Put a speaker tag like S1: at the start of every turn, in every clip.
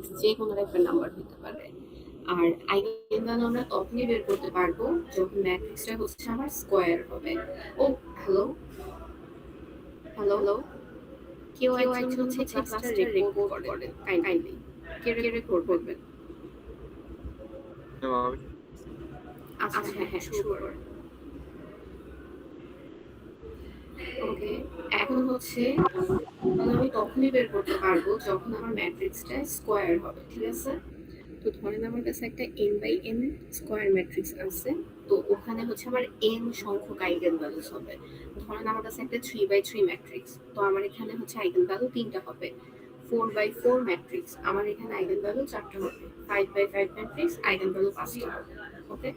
S1: Matrix যে কোনো টাইপের নাম্বার হতে পারে। আর আইগেনভ্যালু আমরা তখনই বের করতে পারবো যখন ম্যাট্রিক্সটা হচ্ছে আমার স্কোয়ার হবে। ও হ্যালো হ্যালো, কেউ একজন হচ্ছে ক্লাসটা রেকর্ড করেন কাইন্ডলি। কে রেকর্ড করবেন? আচ্ছা হ্যাঁ শুরু করেন। ওকে, এখন হচ্ছে আমি তখনই বের করতে পারবো যখন আমার ম্যাট্রিক্সটা স্কোয়ার হবে, ঠিক আছে? তো ধরেন আমার কাছে একটা n/n স্কোয়ার ম্যাট্রিক্স আছে। তো ওখানে হচ্ছে আমার n সংখ্যক আইগেন ভ্যালুস হবে। ধরেন আমার কাছে একটা 3/3 ম্যাট্রিক্স, তো আমার এখানে হচ্ছে আইগেন ভ্যালু 3টা হবে। 4/4 ম্যাট্রিক্স, আমার এখানে আইগেন ভ্যালু 4টা হবে। 5/5 ম্যাট্রিক্স, আইগেন ভ্যালু 5টা হবে। ওকে,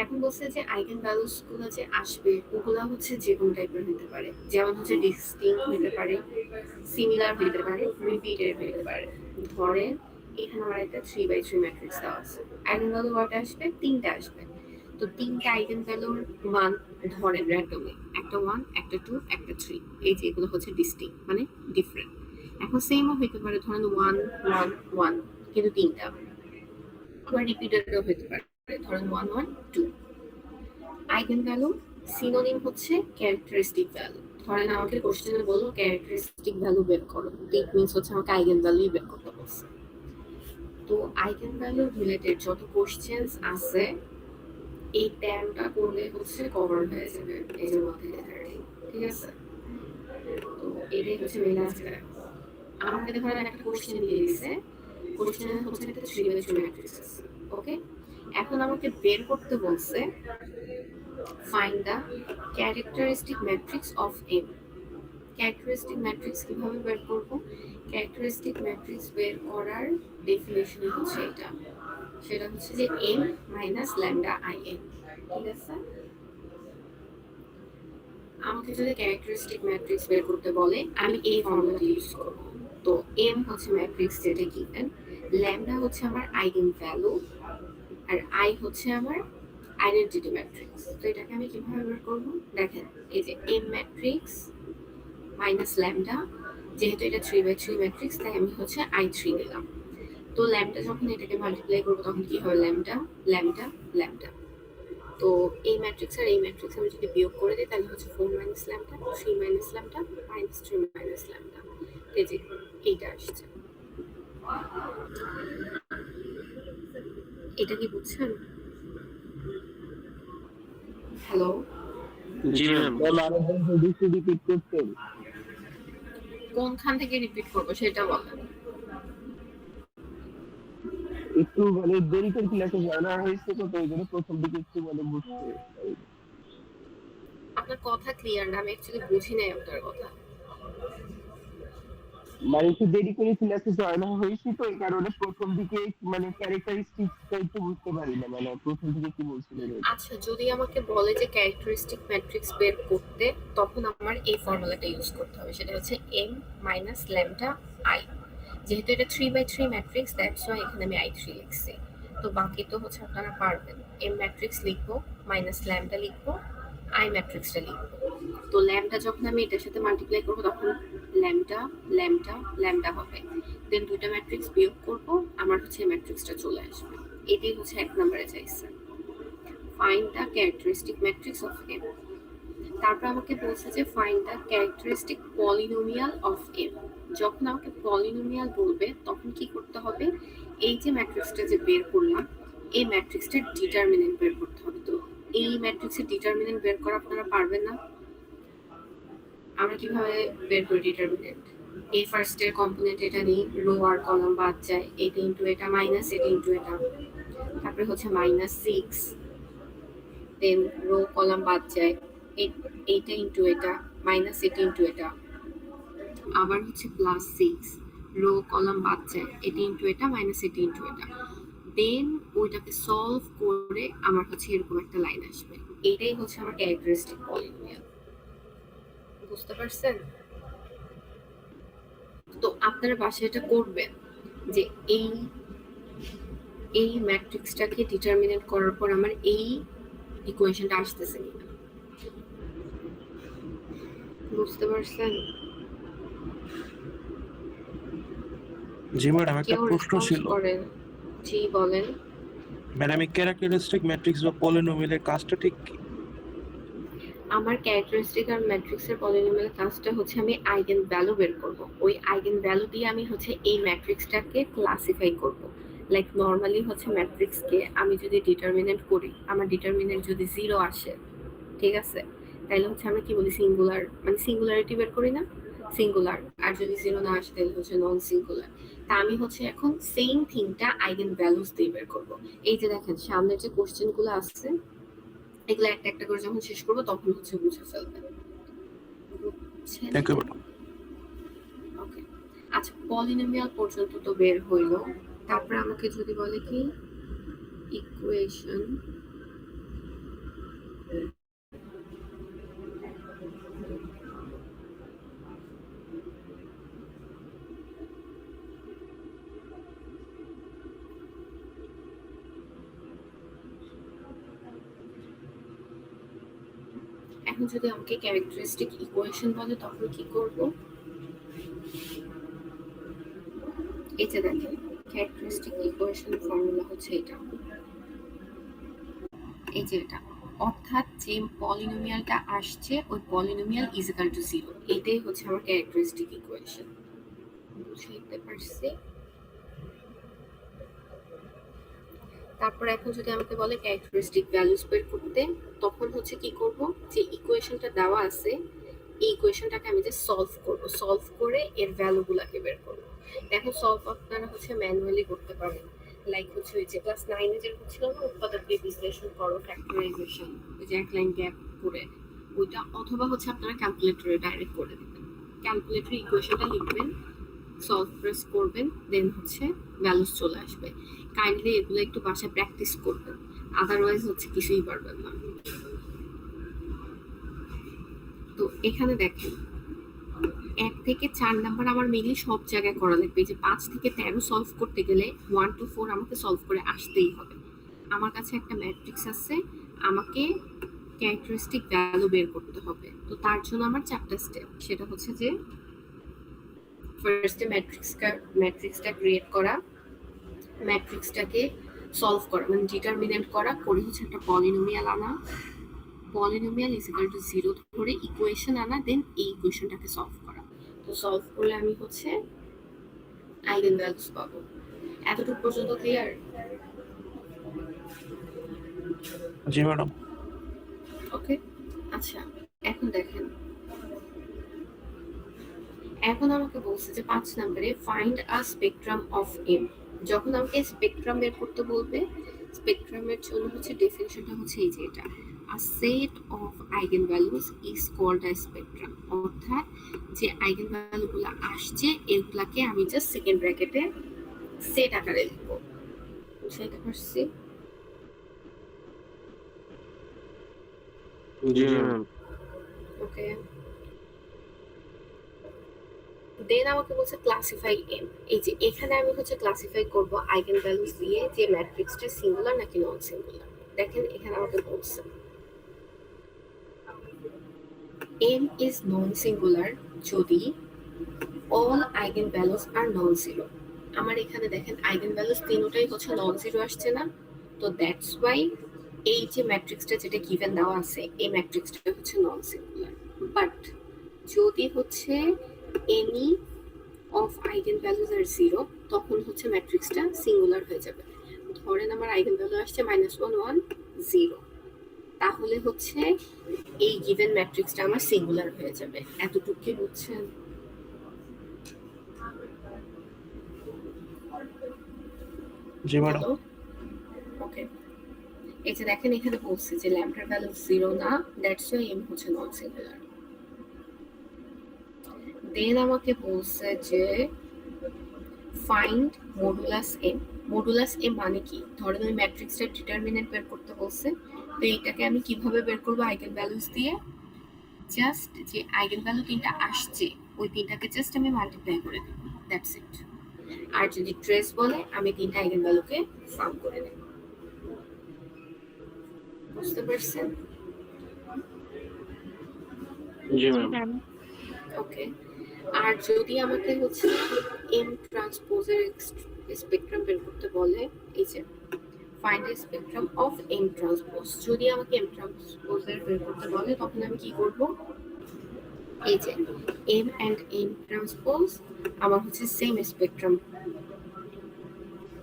S1: এখন বলছে যে আইগেন ভ্যালুস গুলো যে আসবে ওগুলা হচ্ছে যে কোনো টাইপের হতে পারে, যেমন হচ্ছে ডিস্টিংক্ট হতে পারে, সিমিলার হতে পারে, রিপিটেড হতে পারে। ধরেন এখানে আমার একটা 3/3 ম্যাট্রিক্স দেওয়া আছে, আইগেন ভ্যালু কয়টা আসবে? 3টা আসবে। তো 3টা আইগেন ভ্যালুর মান ধরেন র্যান্ডমলি, একটা 1, একটা 2, একটা 3। এই যে এগুলো হচ্ছে ডিস্টিংক্ট মানে ডিফারেন্ট। এখন সেমও হতে পারে, ধরেন 1 1 1 কিন্তু 3টা। আবার রিপিটেডও হতে পারে, ধরেন 1 1 2। আইগেন ভ্যালু সিনোনিম হচ্ছে ক্যারেক্টারিস্টিক ভ্যালু। ধরেন আমাকে কোশ্চেনে বললো ক্যারেক্টারিস্টিক ভ্যালু বের করো, ইট মিনস হচ্ছে আমাকে আইগেন ভ্যালুই বের করতে বলছে। তো আইগেন ভ্যালু রিলেটেড যত কোশ্চেন্স আছে এই ট্যামটা করলে হচ্ছে কভার হয়ে যাবে এর মধ্যে, ঠিক আছে? তো এটাই হচ্ছে মেইন আজকে। আমাকে ধরেন একটা কোশ্চেন দিয়ে দিছে, কোশ্চেনে হচ্ছে একটা 3/3 ম্যাট্রিক্স আছে। ওকে, এখন আমাকে বের করতে বলছে find the characteristic matrix of M. Characteristic matrix কিভাবে বের করব? ক্যারেক্টারিস্টিক ম্যাট্রিক্স বের করার ডেফিনিশন হচ্ছে এটা, সেটা হচ্ছে যে m মাইনাস ল্যামডা in, ঠিক আছে? আমাকে যদি ক্যারেক্টারিস্টিক ম্যাট্রিক্স বের করতে বলে আমি এই ফর্মুলাটা ইউজ করব। তো m হচ্ছে ম্যাট্রিক্স যেটা গিভেন, ল্যামডা হচ্ছে আমার আইগেন ভ্যালু, আর i হচ্ছে আমার আইডেন্টিটি ম্যাট্রিক্স। তো এটাকে আমি কিভাবে বের করব? দেখেন এই যে m ম্যাট্রিক্স মাইনাস ল্যামডা, যেহেতু এটা 3/3 ম্যাট্রিক্স তাই আমি হচ্ছে i3 নিলাম। তো ল্যামডা যখন এটাকে মাল্টিপ্লাই করবো তখন কি হবে? Lambda lambda lambda. তো এই ম্যাট্রিক্স আর এই ম্যাট্রিক্স আমি যদি বিয়োগ করে দিই তাহলে হচ্ছে 4 minus lambda, 3 minus lambda, minus 3 minus lambda. এই যে এইটা আসছে। এটা কি বুঝছেন? হ্যালো,
S2: জি ম্যাম।
S1: কোনখান থেকে রিপিট করবো সেটা বলেন।
S3: একটু মানে দেরি করে ক্লাসে জানা হয়েছে তো, তো এই জন্য প্রথম দিকে একটু মানে বুঝতে
S1: আপনার কথা ক্লিয়ার না, আমি অ্যাকচুয়ালি বুঝি নাই আপনার কথা।
S3: মানে একটু দেরি করে ক্লাসে জয়েন হয়েছি তো এই কারণে প্রথম দিকে মানে ক্যারেক্টারিস্টিক্সটা একটু বুঝতে পারি না, মানে প্রথম দিকে কি বলছিলেন এটা।
S1: আচ্ছা, যদি আমাকে বলে যে ক্যারেক্টারিস্টিক ম্যাট্রিক্স বের করতে, তখন আমার এই ফর্মুলাটা ইউজ করতে হবে, সেটা হচ্ছে m মাইনাস ল্যামডা i। যেহেতু এটা 3/3 ম্যাট্রিক্স দ্যাটস ওয়াই এখানে আমি i3 লিখছি। তো বাকি তো হচ্ছে আপনারা পারবেন, m ম্যাট্রিক্স লিখবো, মাইনাস ল্যামডা লিখবো, i ম্যাট্রিক্সটা লিখবো। তো ল্যামডা যখন আমি এটার সাথে মাল্টিপ্লাই করবো তখন ল্যামডা ল্যামডা ল্যামডা হবে, দেন দুইটা ম্যাট্রিক্স বিয়োগ করবো, আমার হচ্ছে এই ম্যাট্রিক্সটা চলে আসবে। এটাই হচ্ছে 1 নম্বরে চাইছে, find the characteristic matrix of M. তারপর আমাকে বলছে যে find the characteristic polynomial of M. যখন আমাকে পলিনোমিয়াল বলবে তখন কি করতে হবে? এই যে ম্যাট্রিক্সটা যে বের করলাম এই ম্যাট্রিক্সটার ডিটারমিনেন্ট বের করতে হবে। তো এই ম্যাট্রিক্সের ডিটারমিনেন্ট বের করা আপনারা পারবেন না? আমরা কিভাবে বের করি ডিটারমিনেন্ট? এই ফার্স্টের কম্পোনেন্ট এটা নিই, রো আর কলাম বাদ যায়, এটা ইন্টু এটা মাইনাস এটা ইন্টু এটা, তারপরে হচ্ছে মাইনাস 6, দেন রো কলাম বাদ যায়, এইটা ইন্টু এটা মাইনাস এটা ইন্টু এটা, আবার হচ্ছে প্লাস 6, রো কলাম বাদ যায়, এটা ইন্টু এটা মাইনাস এটা ইন্টু এটা, দেন ওইটাকে সলভ করে আমার হচ্ছে এরকম একটা লাইন আসবে। এইটাই হচ্ছে আমার ক্যারেক্টারিস্টিক পলিনোমিয়াল। বুঝতে পারছেন? তো আপনারা বাসায় এটা করবেন যে এই এই ম্যাট্রিক্সটাকে ডিটারমিনেট করার পর আমার এই ইকুয়েশনটা আসতেছে কিনা। বুঝতে পারছেন?
S2: জি ম্যাডাম, একটা
S1: কেউ
S2: প্রশ্ন
S1: রেসপন্স
S2: ছিল।
S1: করেন? জি বলেন।
S2: ম্যাডাম, এই ক্যারেক্টারিস্টিক ম্যাট্রিক্স বা পলিনোমিয়ালের কাজটা ঠিক কি?
S1: আমার ক্যারেক্টারিস্টিক আর ম্যাট্রিক্সের পলিনোমিয়াল কাজটা হচ্ছে আমি আইগেন ভ্যালু বের করব। ওই আইগেন ভ্যালু দিয়ে আমি হচ্ছে এই ম্যাট্রিক্সটাকে ক্লাসিফাই করব। লাইক নর্মালি হচ্ছে ম্যাট্রিক্সকে আমি যদি ডিটারমিনেন্ট করি, আমার ডিটারমিনেন্ট যদি 0 আসে, ঠিক আছে? তাইলে হচ্ছে আমরা কি বলি সিঙ্গুলার, মানে সিঙ্গুলারিটি বের করি না? সিঙ্গুলার। আর যদি 0 না আসে তাহলে হচ্ছে নন সিঙ্গুলার। তা আমি হচ্ছে এখন সেম থিংটা আইগেন ভ্যালুস দিয়ে বের করব। এই যে দেখেন সামনের যে কোশ্চেনগুলো আসছে এগুলো একটা একটা করে যখন শেষ করবো তখন হচ্ছে বুঝে ফেলবেন। বুঝছেন?
S2: Thank you madam.
S1: ওকে। আচ্ছা, পলিনোমিয়াল পর্যন্ত তো বের হইলো। তারপরে আমাকে যদি বলে কি ইকুয়েশন, এখন যদি আমাকে ক্যারেক্টারিস্টিক ইকুয়েশন বলে তখন কি করব? এই যে দেখেন ক্যারেক্টারিস্টিক ইকুয়েশন ফর্মুলা হচ্ছে এটা, এই যে এটা, অর্থাৎ যে পলিনোমিয়ালটা আসছে ওই পলিনোমিয়াল ইজ ইকুয়াল টু 0, এটাই হচ্ছে আমার ক্যারেক্টারিস্টিক ইকুয়েশন। বুঝাইতে পারছি? তারপর এখন যদি আমাকে বলে ক্যারেক্টারিস্টিক ভ্যালুস বের করতে, তখন হচ্ছে কি করব, যে ইকুয়েশনটা দেওয়া আছে এই ইকুয়েশনটাকে আমি যে সলভ করব, সলভ করে এর ভ্যালুগুলোকে বের করব। দেখো সলভ আপনারা হচ্ছে ম্যানুয়ালি করতে পারেন, লাইক হচ্ছে ওই যে ক্লাস 9 এ যেরকম ছিল না উৎপাদক দিয়ে বিশ্লেষণ করো, ফ্যাক্টরাইজেশন, ওই যে এক লাইন গ্যাপ করে ওইটা, অথবা হচ্ছে আপনারা ক্যালকুলেটরে ডাইরেক্ট করে দিবেন। ক্যালকুলেটরে ইকুয়েশনটা লিখবেন, সলভ প্রেস করবেন, দেন হচ্ছে ভ্যালুস চলে আসবে। কাইন্ডলি এগুলো একটু বাসায় প্র্যাকটিস করবেন, আদারওয়াইজ হচ্ছে কিছুই পারবেন না। তো এখানে দেখেন 1 থেকে 4 নাম্বার আমার মেইনলি সব জায়গায় করা লাগবে। যে 5 থেকে 13 সলভ করতে গেলে 1 to 4 আমাকে সলভ করে আসতেই হবে। আমার কাছে একটা ম্যাট্রিক্স আছে, আমাকে ক্যারেক্টারিস্টিক ভ্যালু বের করতে হবে। তো তার জন্য আমার 4টা স্টেপ, সেটা হচ্ছে যে ফার্স্টে ম্যাট্রিক্সটা ক্রিয়েট করা, ম্যাট্রিক্সটাকে সলভ করা মানে ডিটারমিনেন্ট করা, করে হচ্ছে একটা পলিনোমিয়াল আনা, পলিনোমিয়াল ইজ ইকুয়াল টু 0 ধরে ইকুয়েশন আনা, দেন এই ইকুয়েশনটাকে সলভ করা। তো সলভ করলে আমি হচ্ছে আইগেন ভ্যালুস পাবো। এতটুকু পর্যন্ত ক্লিয়ার?
S2: জি ম্যাডাম।
S1: ওকে। আচ্ছা, এখন দেখেন, এখন আমাকে বলছে যে 5 নম্বরে find a spectrum of M. যখন আমাকে স্পেকট্রাম বের করতে বলবে, স্পেকট্রামের জন্য হচ্ছে ডেফিনিশনটা হচ্ছে এই যে এটা, a set of eigen values is called a spectrum. অর্থাৎ যে আইগেন ভ্যালুগুলো আসছে এগুলাকে আমি জাস্ট সেকেন্ড ব্র্যাকেটে সেট আকারে লিখবো। বুঝাইতে পারছি?
S4: জি ম্যাম।
S1: ওকে। দেন আমাকে বলছে ক্লাসিফাই এম। এই যে এখানে আমি হচ্ছে ক্লাসিফাই করব আইগেন ভ্যালুস দিয়ে যে ম্যাট্রিক্সটা সিঙ্গুলার নাকি নন সিঙ্গুলার। দেখেন এখানে আমাকে বলছে এম ইজ নন সিঙ্গুলার যদি অল আইগেন ভ্যালুস আর নন জিরো। আমার এখানে দেখেন আইগেন ভ্যালুস তিনটাই হচ্ছে নন জিরো আসছে না, তো দ্যাটস ওয়াই এই যে ম্যাট্রিক্সটা যেটা গিভেন দেওয়া আছে এই ম্যাট্রিক্সটা হচ্ছে নন সিঙ্গুলার। বাট যদি হচ্ছে এনি অফ আইগেন ভ্যালুস আর 0 তখন হচ্ছে ম্যাট্রিক্সটা সিঙ্গুলার হয়ে যাবে। ধরেন আমার আইগেন ভ্যালু আসছে -1 1 0, তাহলে হচ্ছে এই গিভেন ম্যাট্রিক্সটা আমার সিঙ্গুলার হয়ে যাবে। এতটুকু কি বুঝছেন?
S2: জি ম্যাডাম।
S1: হ্যালো? ওকে। এই যে দেখেন এখানে বলছে যে ল্যামডার ভ্যালু 0 না, দ্যাটস ওয়াই এম হচ্ছে নন সিঙ্গুলার। দেন আমাকে বলছে যে find modulus M. Modulus M মানে কি? ধরেন ওই ম্যাট্রিক্সটার ডিটারমিনেন্ট বের করতে বলছে, তো এইটাকে আমি কিভাবে বের করবো? আইগেন ভ্যালুস দিয়ে জাস্ট যে আইগেন ভ্যালু তিনটা আসছে ওই তিনটাকে জাস্ট আমি মাল্টিপ্লাই করে দেব, দ্যাটস ইট। আর যদি ট্রেস বলে আমি তিনটা আইগেন ভ্যালুকে সাম করে দেব। বুঝতে পারছেন?
S4: জি ম্যাম।
S1: ওকে। আর যদি আমাকে হচ্ছে এম ট্রান্সপোজের স্পেকট্রাম বের করতে বলে, এই যে find the spectrum of M transpose, যদি আমাকে এম ট্রান্সপোজের বের করতে বলে তখন আমি কি করব, এই যে এম অ্যান্ড এম ট্রান্সপোজ আমার হচ্ছে সেম স্পেকট্রাম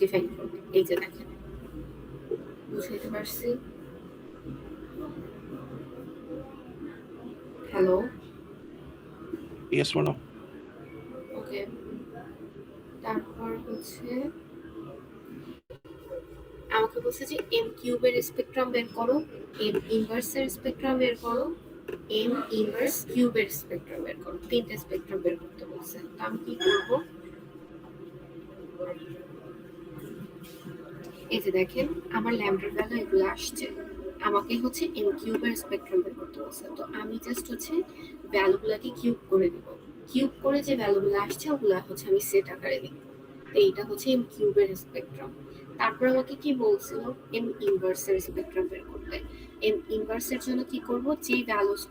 S1: ডিফাইন করবে। এই যে দেখেন, বুঝাইতে পারছি? Hello,
S2: Yes, madam.
S1: ওকে। তারপর হচ্ছে আমাকে বলছে যে এম কিউবের স্পেকট্রাম বের করো, এম ইনভার্সের স্পেকট্রাম বের করো, এম ইনভার্স কিউবের স্পেকট্রাম বের করো, তিনটে স্পেকট্রাম বের করতে বলছে। তো আমি কি করব, এই যে দেখেন আমার ল্যামডার ভ্যালু এগুলো আসছে, আমাকে হচ্ছে এম কিউবের স্পেকট্রাম বের করতে বলছে। তো আমি জাস্ট হচ্ছে ভ্যালুগুলোকে কিউব করে দিব, কিউব করে যে ভ্যালুগুলো আসছে ওগুলো হচ্ছে আমি সেট আকারে দিব। তো এইটা হচ্ছে এম কিউবের স্পেকট্রাম। তারপর আমাকে কি বলছিল, এম ইনভার্সের স্পেকট্রাম বের করতে। এম ইনভার্সের জন্য কি করব, যে ভ্যালুস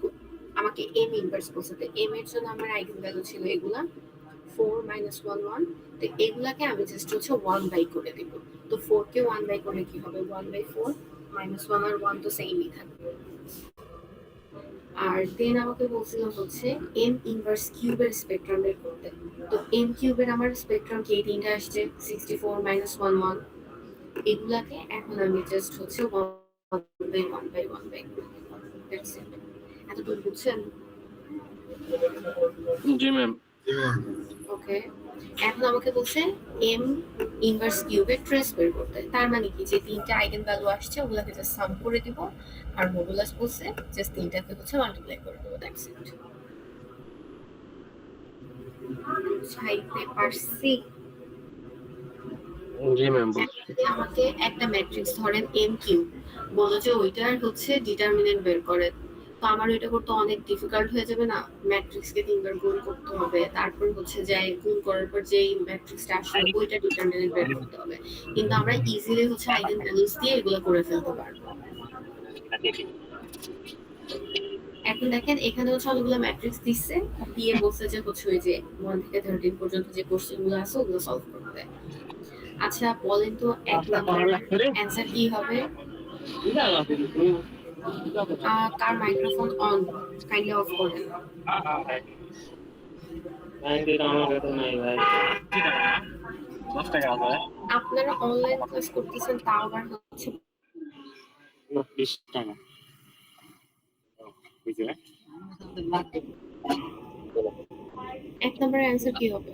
S1: আমাকে এম ইনভার্স বলছে, তো এম এর জন্য আমার আইগেন ভ্যালু ছিল এগুলা 4 -1 1, তো এগুলাকে আমি জাস্ট হচ্ছে 1 বাই করে দিব। তো 4 কে 1 বাই করলে কি হবে, 1/4 -1 আর 1 তো সেমই থাকবে। আর দেন আমাকে বলছিল হচ্ছে এম ইনভার্স কিউবের স্পেকট্রাম বের করতে। তো এম কিউবের আমার স্পেকট্রাম কি এই তিনটা আসছে, 64 -1 1, এগুলাকে এখন আমি জাস্ট হচ্ছে 1/1 এতটুকু বুঝছেন?
S4: জি ম্যাম।
S1: ওকে, এখন আমাকে বলছে এম ইনভার্স কিউবের ট্রেস বের করতে। তার মানে কি, যে তিনটা আইগেন ভ্যালু আসছে ওগুলাকে জাস্ট সাম করে দিব, আর মডুলাস বলছে জাস্ট তিনটাকে হচ্ছে মাল্টিপ্লাই করে দেবো, দ্যাটস ইট। বুঝাইতে পারছি?
S4: জি ম্যাম।
S1: যদি আমাকে একটা ম্যাট্রিক্স ধরেন এম কিউব বলো যে ওইটার হচ্ছে ডিটারমিনেন্ট বের করে, তো আমার ওইটা করতে অনেক ডিফিকাল্ট হয়ে যাবে না? ম্যাট্রিক্সকে তিনবার গুণ করতে হবে, তারপর হচ্ছে যাই গুণ করার পর যেই ম্যাট্রিক্সটা আসলে ওইটা ডিটারমিনেন্ট বের করতে হবে। কিন্তু আমরা ইজিলি হচ্ছে আইগেন ভ্যালুস দিয়ে এগুলো করে ফেলতে পারবো। এখন দেখেন এখানে হচ্ছে অনেকগুলো ম্যাট্রিক্স দিচ্ছে, দিয়ে বলছে যে হচ্ছে ওই যে 1 থেকে 13 পর্যন্ত যে কোশ্চেনগুলো আছে ওগুলো সলভ করতে। আচ্ছা বলেন তো, এক নাম্বার অ্যান্সার কি হবে? কার মাইক্রোফোন অন, কাইন্ডলি অফ করেন। আপনারা অনলাইন ক্লাস করতেছেন, তাও আবার হচ্ছে
S4: 20 টাকা।
S1: এক নম্বরের অ্যান্সার কি হবে?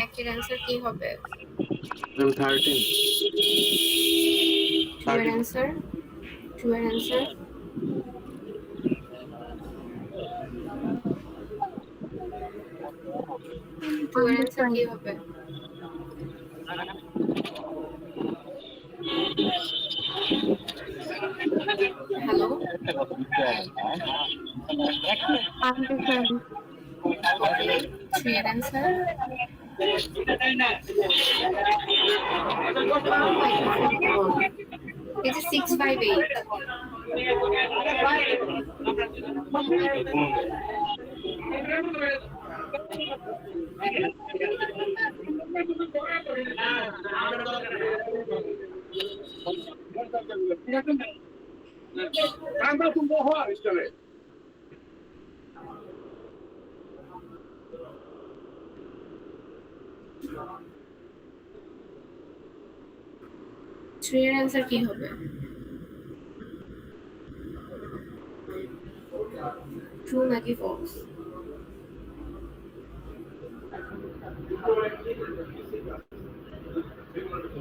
S1: একের অ্যান্সার কি হবে?
S4: 13।
S1: টু এর অ্যান্সার, টু এর অ্যান্সার, টু এর অ্যান্সার কি হবে? হ্যালো, ওকে, থ্রি এর অ্যান্সার, এই যে 6/8। থ্রি এর অ্যান্সার কি হবে? ট্রু নাকি ফলস?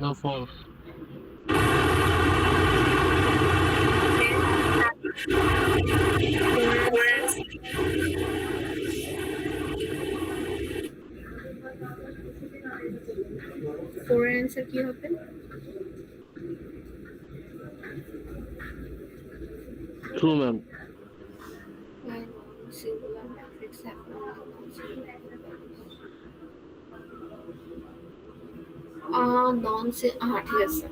S4: No false.
S1: ফোর এর অ্যান্সার কি হবে?
S4: True ma'am.
S1: সিঙ্গুলার ম্যাট্রিক্স নন ঠিক আছে,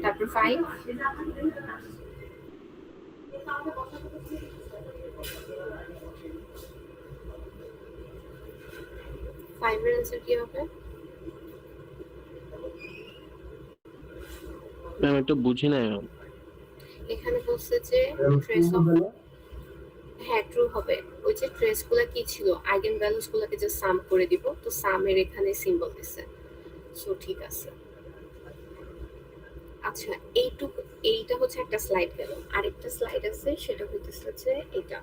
S1: তারপর 5, ফাইভের অ্যান্সার কি হবে?
S4: ম্যাম একটু বুঝি না ম্যাম।
S1: এখানে বলছে যে ট্রেস অফ, হ্যাঁ ট্রু হবে। ওই যে ট্রেস গুলা কি ছিল, আইগেন ভ্যালুস গুলাকে যে সাম করে দিব, তো সামের এখানে সিম্বল দিছে, সো ঠিক আছে। আচ্ছা এইটুকু, এইটা হচ্ছে একটা স্লাইড গেল, আরেকটা স্লাইড আছে, সেটা হইতেছে যে এটা।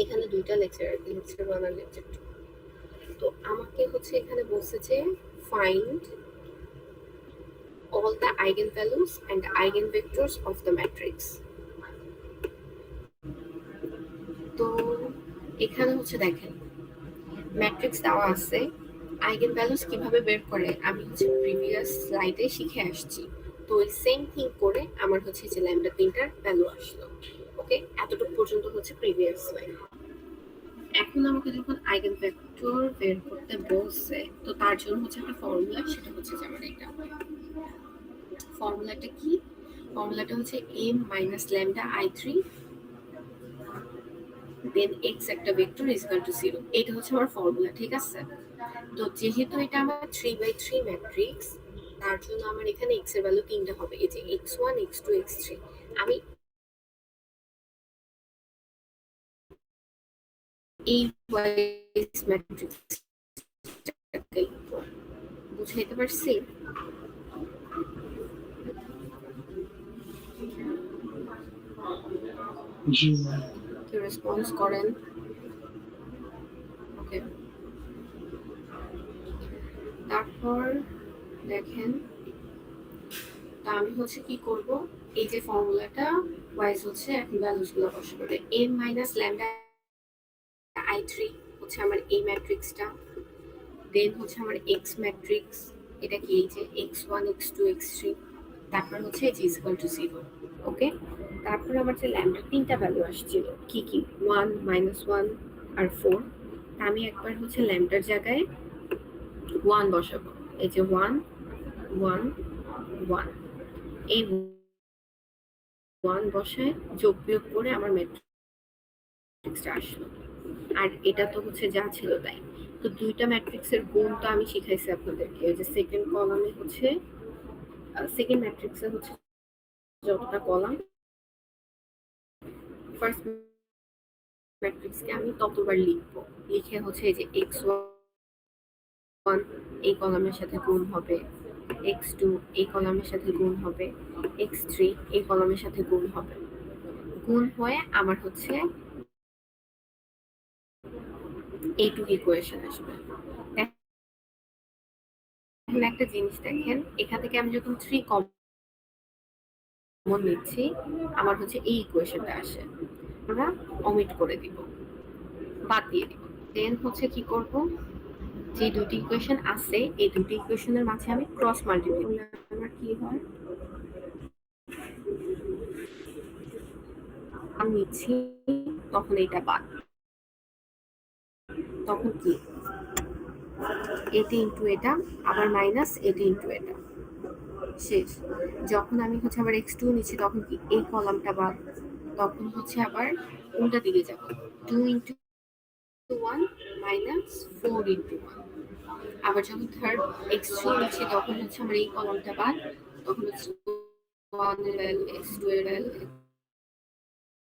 S1: এখানে দুইটা লেকচার, লেকচার 1 আর লেকচার 2। তো আমাকে হচ্ছে এখানে বলছে যে find all the eigenvalues and eigenvectors of the matrix. তো এখানে হচ্ছে দেখেন ম্যাট্রিক্স দেওয়া আছে, আইগেন ভ্যালুস কিভাবে বের করে আমি হচ্ছে প্রিভিয়াস স্লাইডে শিখে আসছি। তো ওই সেম থিং করে আমার হচ্ছে যে ল্যামডা তিনটার ভ্যালু আসলো। ওকে, এতটুকু পর্যন্ত হচ্ছে প্রিভিয়াস স্লাইড। এখন আমাকে যখন আইগেন ভেক্টর বের করতে বলছে, তো তার জন্য হচ্ছে একটা ফর্মুলা, সেটা হচ্ছে যেমন এটা। ফর্মুলাটা কি? ফর্মুলাটা হচ্ছে m minus lambda i3 then x একটা ভেক্টর is equal to 0। এটা হচ্ছে আমার ফর্মুলা, ঠিক আছে? তো যেহেতু এটা আমার 3/3 ম্যাট্রিক্স, তার জন্য আমার এখানে x এর ভ্যালু তিনটা হবে, এই যে x1 x2 x3। আমি এই ওয়াইজ ম্যাট্রিক্সটাকে বুঝাইতে পারছি?
S4: জি
S1: কেউ রেসপন্স করেন? ওকে, তারপর দেখেন, তা আমি হচ্ছে কি করব, এই যে ফর্মুলাটা ওয়াইজ হচ্ছে এখন ভ্যালুস গুলো বসাবো। m minus lambda i3 হচ্ছে আমার এই ম্যাট্রিক্সটা, দেন হচ্ছে আমার x ম্যাট্রিক্স, এটা কি এই যে x1 x2 x3, তারপর হচ্ছে এই যে is equal to 0। ওকে, তারপর আমার যে ল্যামডা তিনটা ভ্যালু আসছিল, কি কি 1 -1 আর 4, আমি একবার হচ্ছে ল্যামডার জায়গায় 1 বসাবো, এই যে 1 1 1, এই 1 বসায় যোগ বিয়োগ করে আমার ম্যাট্রিক্সটা আসলো। আর এটা তো হচ্ছে যা ছিল তাই। তো দুইটা ম্যাট্রিক্সের গুণ তো আমি শিখাইছি আপনাদেরকে, ওই যে সেকেন্ড কলামে হচ্ছে, সেকেন্ড ম্যাট্রিক্সে হচ্ছে যতটা কলাম, ফার্স্ট ম্যাট্রিক্সকে আমি ততবার লিখবো, লিখে হচ্ছে এই যে x1 এই কলামের সাথে গুণ হবে, x2 এই কলামের সাথে গুণ হবে, x3 এই কলামের সাথে গুণ হবে, গুণ হয়ে আমার হচ্ছে এইটুকু ইকুয়েশন আসবে। এখন একটা জিনিস দেখেন, এখান থেকে আমি যখন 3 কমন নিচ্ছি, আমার হচ্ছে এই ইকুয়েশনটা আসে, আমরা অমিট করে দিব, বাদ দিয়ে দিব। দেন হচ্ছে কি করব, যে দুটি ইকুয়েশন আছে, এই দুটি ইকুয়েশনের মাঝে আমি ক্রস মাল্টিপ্লাই করলে আমার কি হয়, আমি নিচ্ছি, তখন এইটা বাদ, তখন কি এটি ইন্টু এটা, আবার মাইনাস এটি ইন্টু এটা, শেষ। যখন আমি হচ্ছে আবার x2 নিচ্ছি, তখন কি এই কলামটা বাদ, তখন হচ্ছে আবার উল্টা দিকে যাব, 2 ইন্টু 1 মাইনাস 4 ইন্টু 1। আবার যখন থার্ড x3 নিচ্ছি, তখন হচ্ছে আমার এই কলামটা বাদ, তখন হচ্ছে 1 এর ভ্যালু x2 এর ভ্যালু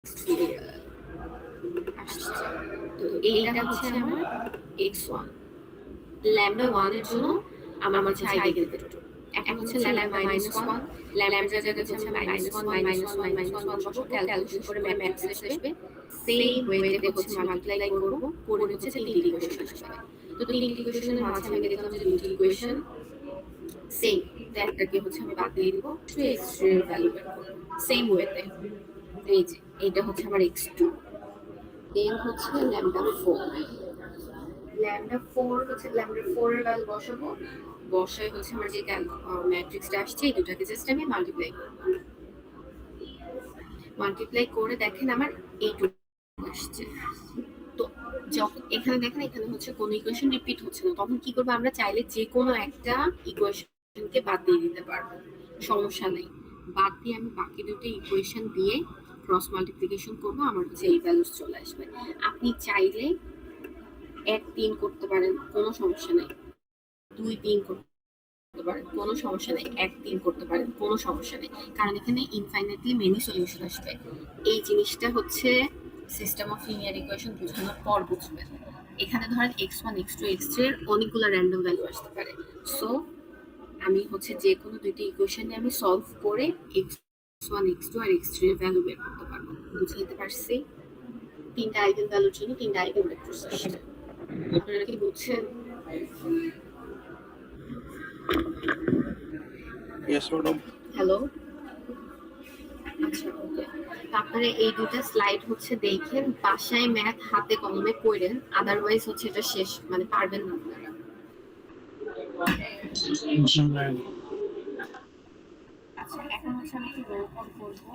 S1: x3 এর ভ্যালু আসছে। তো এইটা হচ্ছে আমার x1। ল্যামডা 1 এর জন্য আমার হচ্ছে আইগেন ভেক্টর। এখন হচ্ছে ল্যামডা -1, ল্যামডা জায়গায় হচ্ছে আমি -1 -1 বসাবো, ক্যালকুলেশন করে ম্যাট্রিক্স আসবে। সেম ওয়েতে হচ্ছে মাল্টিপ্লাই করব, করে হচ্ছে তিনটি ইকুয়েশন আসবে। তো তিনটি ইকুয়েশনের মাঝে আমি দেখলাম যে দুটি ইকুয়েশন সেম, তো একটাকে হচ্ছে আমি বাদ দিয়ে দিব, 2x3 এর ভ্যালু বের করব সেম ওয়েতে। এই যে এটা হচ্ছে আমার x2, দেন হচ্ছে ল্যামডা 4, ল্যামডা 4 হচ্ছে ল্যামডা 4 এর ভ্যালু বসাবো, বসায় হচ্ছে আমার যে ম্যাট্রিক্সটা আসছে, এই দুটাকে জাস্ট আমি মাল্টিপ্লাই করব। মাল্টিপ্লাই করে দেখেন আমার এইটুকু আসছে। তো যখন এখানে দেখেন, এখানে হচ্ছে কোনো ইকুয়েশন রিপিট হচ্ছে না, তখন কি করবো, আমরা চাইলে যে কোনো একটা ইকুয়েশনকে বাদ দিয়ে দিতে পারবো। সমস্যা নেই, বাদ দিয়ে আমি বাকি দুটো ইকুয়েশন দিয়ে ক্রস মাল্টিপ্লিকেশন করবো, আমার হচ্ছে এই ভ্যালুস চলে আসবে। আপনি চাইলে 1 3 করতে পারেন, কোনো সমস্যা নেই। 2 3 করতে পারেন, কোনো সমস্যা নেই। 1 3 করতে পারেন, কোনো সমস্যা নেই, কারণ এখানে ইনফাইনাইটলি মেনি সলিউশন আসবে। এই জিনিসটা হচ্ছে সিস্টেম অফ লিনিয়ার ইকুয়েশন বোঝানোর পর বুঝবেন। এখানে ধরেন x1 x2 x3 এর অনেকগুলো র্যান্ডম ভ্যালু আসতে পারে। সো আমি হচ্ছে যে কোনো দুইটা ইকুয়েশনে আমি সলভ করে x1 x2 আর x3 এর ভ্যালু বের করতে পারবো। বুঝতে পারছি? তিনটা আইগেন ভ্যালুর জন্য তিনটা আইগেন ভেক্টরস আসবে। আপনারা কি বুঝছেন?
S2: Yes, madam.
S1: হ্যালো, আচ্ছা ওকে। আপনারা এই দুইটা স্লাইড হচ্ছে দেখেন, বাসায় ম্যাথ হাতে কলমে করেন, আদারওয়াইজ হচ্ছে এটা শেষ মানে পারবেন না আপনারা।
S4: জি ম্যাম।
S1: আচ্ছা এখন হচ্ছে আমি একটু রোল কল করবো।